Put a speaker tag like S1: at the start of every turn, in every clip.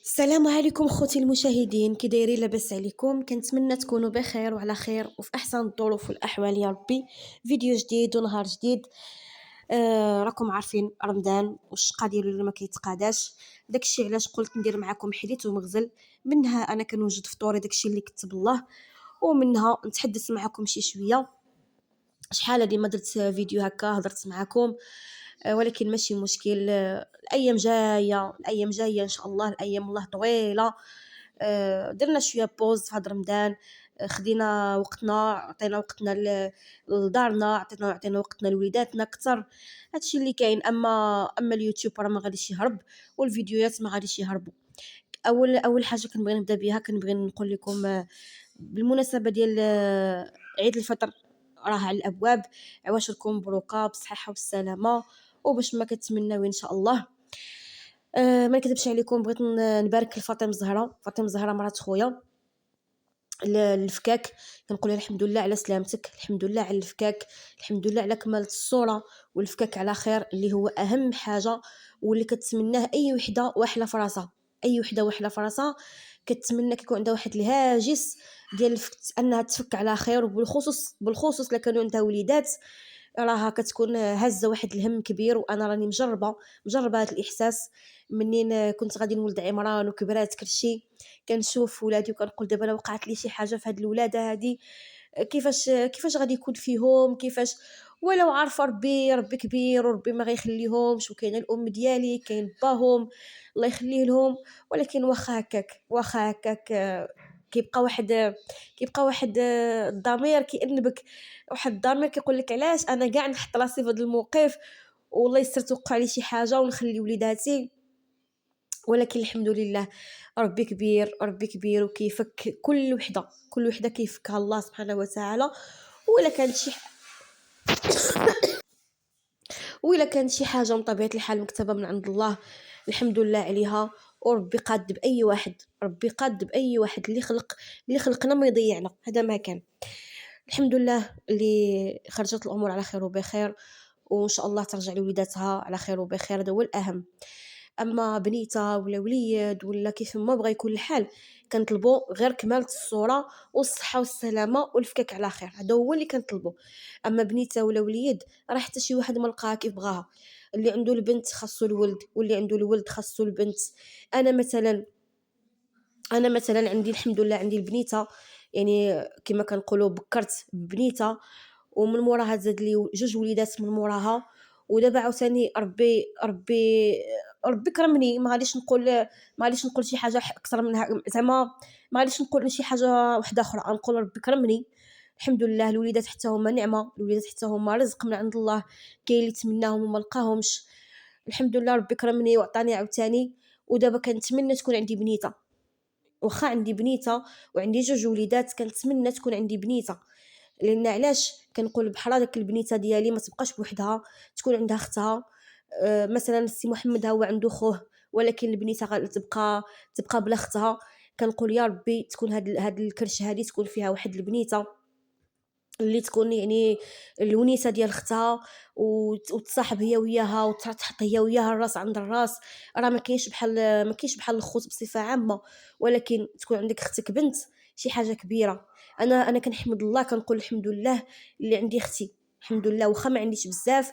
S1: السلام عليكم خوتي المشاهدين، كي دايرين؟ لاباس عليكم؟ كنتمنى تكونوا بخير وعلى خير وفي احسن الظروف والاحوال يا ربي. فيديو جديد ونهار جديد. راكم عارفين رمضان والشقه ديالو اللي ما كيتقاداش. داكشي علاش قلت ندير معكم حديث ومغزل. منها انا كنوجد فطوري داكشي اللي كتب الله، ومنها نتحدث معكم شي شويه. شحال هادي ما درت فيديو هكا هضرت معكم. ولكن ماشي مشكل. الايام جايه، الايام جايه ان شاء الله، الايام الله طويله. درنا شويه بوز في هذا رمضان. خدينا وقتنا، عطينا وقتنا لدارنا، عطينا وقتنا لوليداتنا اكثر. هادشي اللي كاين. اما اليوتيوب راه ما غاديش يهرب، والفيديوهات ما غاديش يهربوا. اول حاجه كنبغي نبدا بها، كنبغي نقول لكم بالمناسبه ديال عيد الفطر راه على الابواب. عواشركم مبروكه بالصحه والسلامه، وباش ما كتمناو ان شاء الله. ما نكذبش عليكم، بغيت نبارك لفاطمه الزهراء. فاطمه الزهراء مرات خويا الفكاك. كنقول لها الحمد لله على سلامتك، الحمد لله على الفكاك، الحمد لله على كمالة الصورة والفكاك على خير، اللي هو أهم حاجة واللي كتمناه أي وحدة واحلة في راسها. أي وحدة واحلة في راسها كتمنى كيكون عندها واحد الهاجس ديال أنها تفك على خير، وبالخصوص إلا كانوا عندها وليدات، راها كتكون هازه واحد الهم كبير. وانا راني مجربه هذا الاحساس. منين كنت غادي نولد عمران وكبرات كلشي، كنشوف ولادي وكنقول دابا لو وقعت لي شي حاجه في هاد الولاده هادي، كيفاش غادي يكون فيهم، كيفاش. ولو عارفه ربي كبير وربي ما غيخليهمش، وكاينه الام ديالي، كاين باهم، الله يخليه لهم. ولكن واخا هكاك كيبقى واحد الضمير كيأنبك. واحد الضمير كيقول لك علاش انا كاع نحط راسي في هذا الموقف، والله يستر توقع لي شي حاجه ونخلي وليداتي. ولكن الحمد لله، ربي كبير وكيفك كل وحده كيفكها الله سبحانه وتعالى. ولا كانت شي وإلا كانت شي حاجه من طبيعه الحال مكتبه من عند الله، الحمد لله عليها. وربي قاد باي واحد، ربي قاد باي واحد اللي خلقنا ما يضيعنا. هذا ما كان. الحمد لله اللي خرجت الامور على خير وبخير، وان شاء الله ترجع لوليداتها على خير وبخير، هذا هو الاهم. اما بنيتها ولا وليد ولا كيف ما بغى يكون الحال، كنطلبوا غير كمالة الصوره والصحه والسلامه والفكاك على خير. هذا هو اللي كنطلبوا. اما بنيته ولا وليد، راه حتى شي واحد ما لقاها كيف بغاها. اللي عنده البنت خاصو الولد، واللي عنده الولد خاصو البنت. انا مثلا انا مثلا عندي الحمد لله عندي البنيته، يعني كما كنقولوا بكرت بنيته، ومن موراها زاد لي جوج وليدات من موراها. ودابا عاوتاني ربي كرمني. ما غاديش نقول شي حاجه اكثر منها، زعما ما غاديش نقول شي حاجه واحده اخرى، نقول ربي كرمني. الحمد لله. الوليدات حتى هما نعمه، الوليدات حتى هما رزق من عند الله. كاين اللي تمناهم وما لقاهمش. الحمد لله ربي كرمني وعطاني عاوتاني. ودابا كنتمنى تكون عندي بنيته. واخا عندي بنيته وعندي جوج وليدات، كنتمنى تكون عندي بنيته. لان علاش كنقول بحال داك البنيته ديالي ما تبقاش بوحدها، تكون عندها اختها. مثلا السي محمد هو عنده خوه، ولكن البنيته تبقى بلا اختها. كنقول يا ربي تكون هاد الكرش هادي تكون فيها واحد البنيته اللي تكون يعني الونيسه ديال اختها، وتصاحب هي وياها وتحط هي وياها الراس عند الراس. راه ما كاينش بحال الخوت بصفه عامه، ولكن تكون عندك اختك بنت شي حاجه كبيره. انا كنحمد الله، كنقول الحمد لله اللي عندي اختي. الحمد لله. واخا ما عنديش بزاف،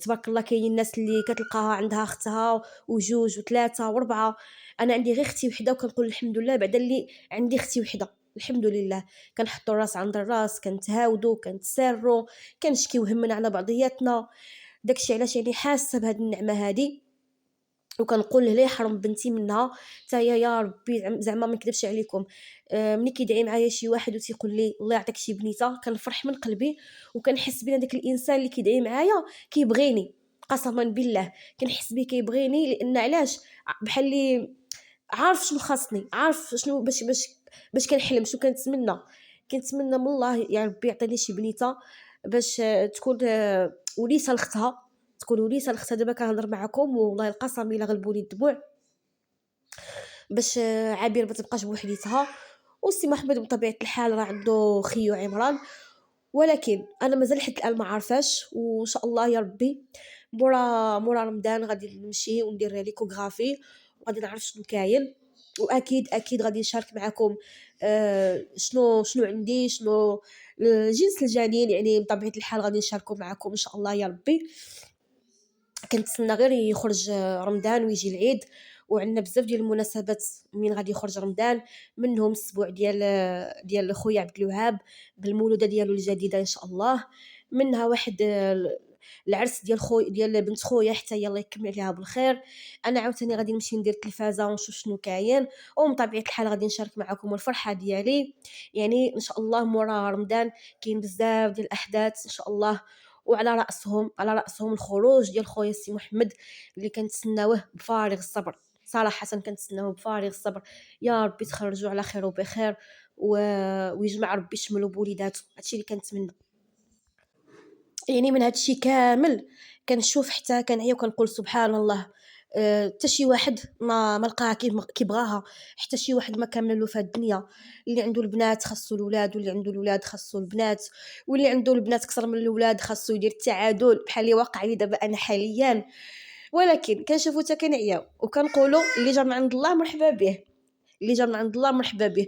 S1: تبارك الله، كاينين الناس اللي كتلقاها عندها اختها وجوج وثلاثه واربعه. انا عندي غير اختي وحده، وكنقول الحمد لله بعد اللي عندي اختي وحده. الحمد لله. كنحطوا الراس عند الراس، كنتهاودوا، كنتساروا، كنشكيو همنا على بعضياتنا. داكشي علاش يعني حاسه بهاد النعمه هادي، وكنقول لا يحرم بنتي منها. حتى هي يا ربي، زعما ما نكذبش عليكم. ملي كيدعي معايا شي واحد وتيقول لي الله يعطيك شي بنيته، كنفرح من قلبي، وكنحس بان داك الانسان اللي كيدعي معايا كيبغيني. قسما بالله كنحس بيه كيبغيني. لان علاش؟ بحال اللي عارف شنو خاصني، عارف شنو باش كنحلم، شنو كنتمنى من الله يا ربي يعطيني شي بنيته باش تكون وليسه لاختها. دابا كنهضر معكم والله القسم الا غلبوني الدموع، باش عابر ما تبقاش بوحديتها. وسي محمد بطبيعه الحال راه عنده خيو عمران، ولكن انا مازال حتى الان ما عارفاش. وان شاء الله يا ربي مورا رمضان غادي نمشي وندير ليكوغرافي، وغادي نعرف شنو كاين. واكيد غادي نشارك معكم شنو عندي، شنو الجنس الجنين، يعني بطبيعه الحال غادي نشاركو معكم ان شاء الله يا ربي. كنتسنى غير يخرج رمضان ويجي العيد، وعندنا بزاف ديال المناسبات من غادي يخرج رمضان، منهم الاسبوع ديال خويا عبد الوهاب بالمولوده ديالو الجديده ان شاء الله، منها واحد العرس ديال بنت خويا حتى هي الله يكمل عليها بالخير. انا عاوتاني غادي نمشي ندير التلفازه ونشوف شنو كاين، ومن طبيعه الحال غادي نشارك معكم الفرحه ديالي. يعني ان شاء الله مورا رمضان كاين بزاف ديال الاحداث ان شاء الله، وعلى راسهم الخروج ديال خويا السي محمد اللي كنتسناوه بفارغ الصبر. صراحه كنتسناوه بفارغ الصبر. يا ربي تخرجوا على خير وبخير، ويجمع ربي شملو بوليداتو، هادشي اللي كنتمنى. يعني من هادشي كامل كنشوف حتى كنعيا وكنقول سبحان الله. حتى شي واحد ما لقاها كيبغاها، حتى شي واحد ما كامله له في الدنيا. اللي عنده البنات خاصو الولاد، واللي عنده الولاد خاصو البنات، واللي عنده البنات اكثر من الولاد خاصو يدير التعادل بحال اللي واقع لي دابا انا حاليا. ولكن كنشوفو حتى كنعياو وكنقولوا اللي جا من عند الله مرحبا به، اللي جا من عند الله مرحبا به.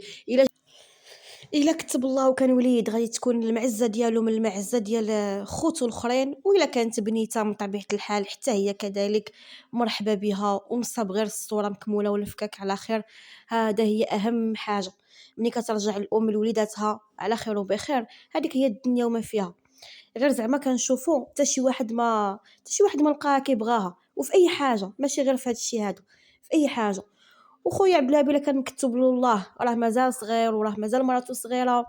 S1: الا كتب الله وكان وليد غادي تكون المعزه ديالو من المعزه ديال خوتو الاخرين، والا كانت بنيته من طبيعه الحال حتى هي كذلك مرحبا بها، ومصاب غير الصوره مكموله والفكاك على خير. هذا هي اهم حاجه. ملي كترجع الام لوليداتها على خير وبخير، هذيك هي الدنيا وما فيها. غير زعما كنشوفوا حتى شي واحد ما لقاها كيبغاها، وفي اي حاجه ماشي غير في هذا الشيء هذا، في اي حاجه. وخويا عبد الوهاب الا كان مكتوب له الله راه مازال صغير، وراه مازال مراته صغيره،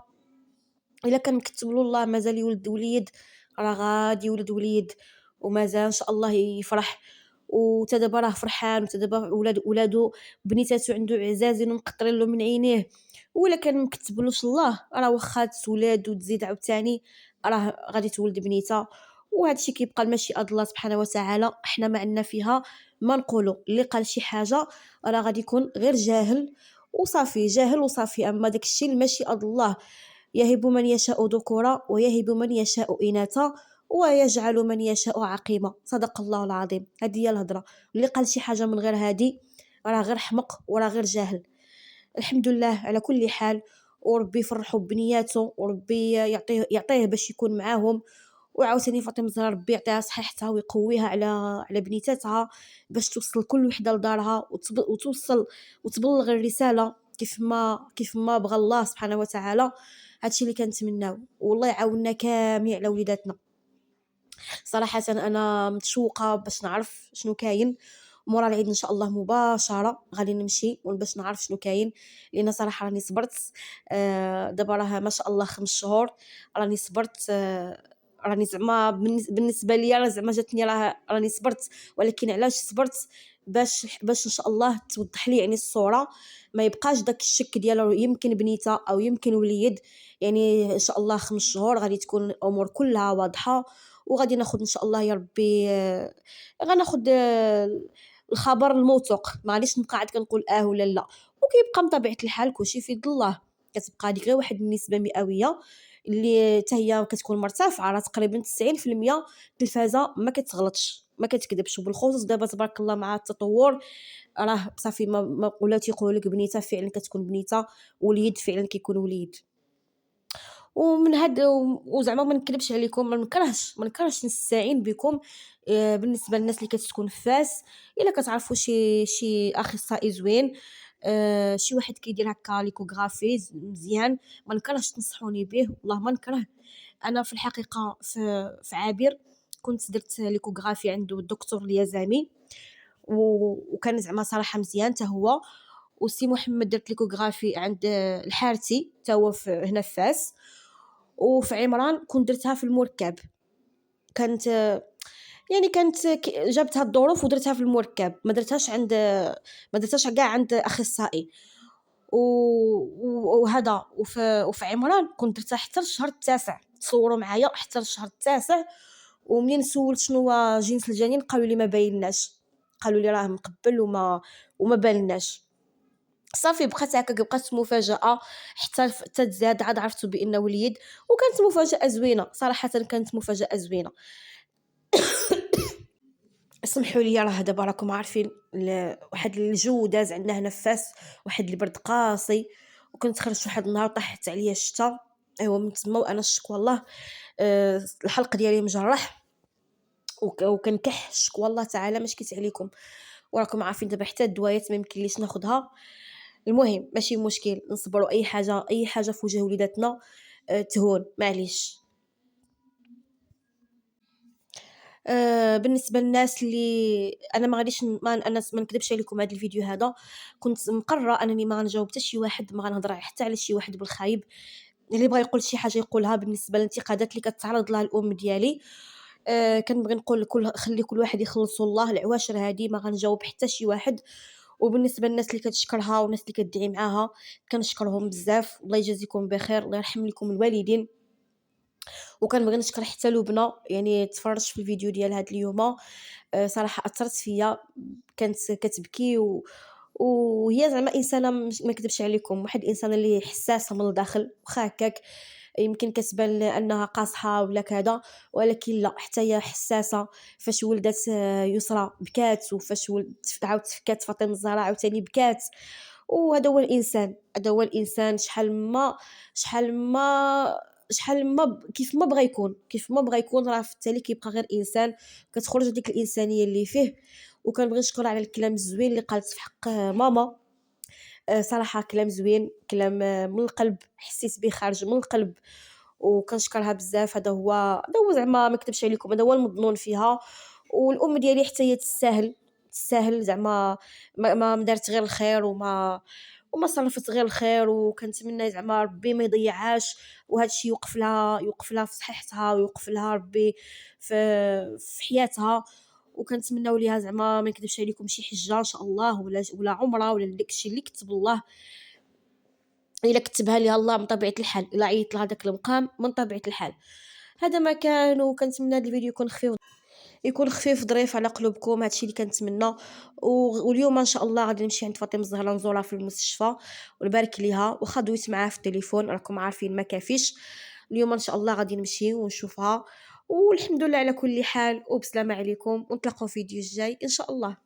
S1: الا كان مكتوب له الله مازال يولد وليد راه غادي يولد وليد، ومازال ان شاء الله يفرح. وتدابا راه فرحان، وتدابا ولادو بنيتاتو عنده عزازين ومقطرين له من عينيه. ولا كان مكتبلوش الله راه واخا تولاد وتزيد عاوتاني راه غادي تولد بنيته. وهذا الشيء كيبقى المشيئه الله سبحانه وتعالى، احنا ما عندنا فيها ما نقولوا. اللي قال شي حاجه راه غادي يكون غير جاهل وصافي، جاهل وصافي. اما داك الشيء المشيئه الله، يهب من يشاء ذكورا ويهب من يشاء إناثا ويجعل من يشاء عقيما. صدق الله العظيم. هذه هي الهضره. اللي قال شي حاجه من غير هادي راه غير حمق وراه غير جاهل. الحمد لله على كل حال، وربي يفرحوا بنياته، وربي يعطيه باش يكون معاهم. وعاوتاني فاطمه الزهراء ربي يعطيها صحتها ويقويها على بنيتاتها، باش توصل كل وحده لدارها وتوصل وتبلغ الرساله كيف ما بغى الله سبحانه وتعالى. هادشي اللي كنتمناو، والله يعاوننا كاملين على وليداتنا. صراحه انا متشوقه باش نعرف شنو كاين مورا العيد ان شاء الله. مباشره غادي نمشي باش نعرف شنو كاين، لان صراحه راني صبرت. دابا راه ما شاء الله 5 شهور راني صبرت. راني زعما بالنسبه ليا راه زعما جاتني راني صبرت. ولكن علاش صبرت؟ باش ان شاء الله توضح لي يعني الصوره، ما يبقاش داك الشك ديالو يمكن بنيته او يمكن وليد. يعني ان شاء الله 5 شهور غادي تكون الامور كلها واضحه، وغادي ناخذ ان شاء الله يا ربي. غناخذ الخبر الموثوق، معليش نبقى عاد كنقول ولا لا. وكيبقى من طبيعه الحال كلشي في يد الله. كتبقى ديك غير واحد النسبه مئويه اللي حتى هي كتكون مرتفعه، راه تقريبا 90% التلفازه ما كتغلطش ما كتكذبش. وبالخصوص دابا تبارك الله مع التطور راه صافي ما ولا تيقول لك بنيته فعلا كتكون بنيته، وليد فعلا كيكون وليد. ومن هاد وزعما ما نكذبش عليكم، ما نكرهش نستعين بكم. بالنسبه للناس اللي كتكون في فاس، الا كتعرفوا شي اخصائي زوين، شي واحد كيدير هكا ليكوغرافي مزيان، ما نكرهش تنصحوني به، والله ما نكره. انا في الحقيقه في عابر كنت درت ليكوغرافي عنده الدكتور اليزامي، وكان زعما صراحه مزيان حتى هو. وسي محمد درت ليكوغرافي عند الحارتي حتى هو هنا في فاس. وفي عمران كنت درتها في المركب. كانت يعني جابتها الظروف ودرتها في المركب، ما درتهاش كاع عند اخصائي. وهذا وفي عمران كنت درتها حتى الشهر التاسع، تصوروا معايا حتى الشهر التاسع. ومنين سولت شنو هو جنس الجنين قالوا لي ما بايناش، قالوا لي راه مقبل وما بالناش. صافي بقات هكا، بقات مفاجاه حتى تزاد عاد عرفت بانه وليد. وكانت مفاجاه زوينه صراحه، كانت مفاجاه زوينه. اسمحوا لي، راه دابا راكم عارفين واحد الجو داز عندنا هنا في فاس، واحد البرد قاسي، وكنت خرجت واحد النهار طاحت عليا الشتا. ايوا من تما وانا الشكوى الله. الحلق ديالي مجرح، وكنكح الشكوى الله تعالى ما شكيت عليكم. وراكم عارفين دابا حتى الدوايات ما يمكنليش ناخذها. المهم ماشي مشكل، نصبروا، اي حاجه اي حاجه في وجه وليداتنا تهون، معليش. بالنسبة للناس اللي أنا ما غاديش ما نكذبش عليكم، هذا الفيديو هذا كنت مقررة أنني ما غنجاوب حتى شي واحد، ما غنهضر حتى على شي واحد بالخايب. اللي بغى يقول شي حاجة يقولها. بالنسبة للانتقادات اللي كتعرض لها الأم ديالي، كنبغي نقول خلي كل واحد يخلصوا الله. العواشر هذه ما غنجاوب حتى شي واحد. وبالنسبة للناس اللي كتشكرها والناس اللي كتدعي معاها، كنشكرهم بزاف، الله يجازيكم بخير، الله يرحم لكم الوالدين. وكنبغي نشكر حتى لبنى، يعني تفرجت في الفيديو ديال هاد اليوم. صراحة أثّرت فيّا، كانت كتبكي وهي زعما إنسانة، ما نكذبش عليكم، واحد الإنسانة اللي حساسة من الداخل، واخا هكاك يمكن كتبان أنها قاصحة ولا كذا، ولكن لأ، حتى هي حساسة. فاش ولدت يسرى بكات، وفاش عاود تفكات فاطمة الزهراء عاوتاني بكات. وهذا هو الإنسان، هذا هو الإنسان. شحال ما كيف ما بغى يكون، كيف ما بغى يكون، راه في التالي كيبقى غير إنسان، كتخرج ديك الإنسانية اللي فيه. وكنبغي نشكر على الكلام الزوين اللي قالت في حق ماما. صراحة كلام زوين، كلام من القلب، حسيت به خارج من القلب، وكنشكرها بزاف. هذا هو زعما ما نكذبش عليكم، هذا هو المضمون فيها. والأم ديالي حتى هي تستاهل زعما. ما دارت غير الخير، وما صرفت غير الخير، وكنتمنى زعما ربي ما يضيعهاش، وهذا الشيء يوقف لها في صحتها، ويوقف لها ربي في حياتها. وكنتمناو ليها زعما ما نكذبش عليكم شي حجه ان شاء الله، ولا عمره، ولا داكشي اللي كتب الله. الا كتبها ليها الله من طبيعه الحال، الا عيط لها داك المقام من طبيعه الحال. هذا ما كان، وكنتمنى هذا الفيديو يكون خفيف ظريف على قلوبكم. هادشي اللي كنتمنى. واليوم ان شاء الله غادي نمشي عند فاطمه الزهراء نزورها في المستشفى ونبارك ليها، واخا دويت معاها في التليفون راكم عارفين ما كافيش. اليوم ان شاء الله غادي نمشي ونشوفها. والحمد لله على كل حال، وبسلامه عليكم، ونتلاقاو في فيديو الجاي ان شاء الله.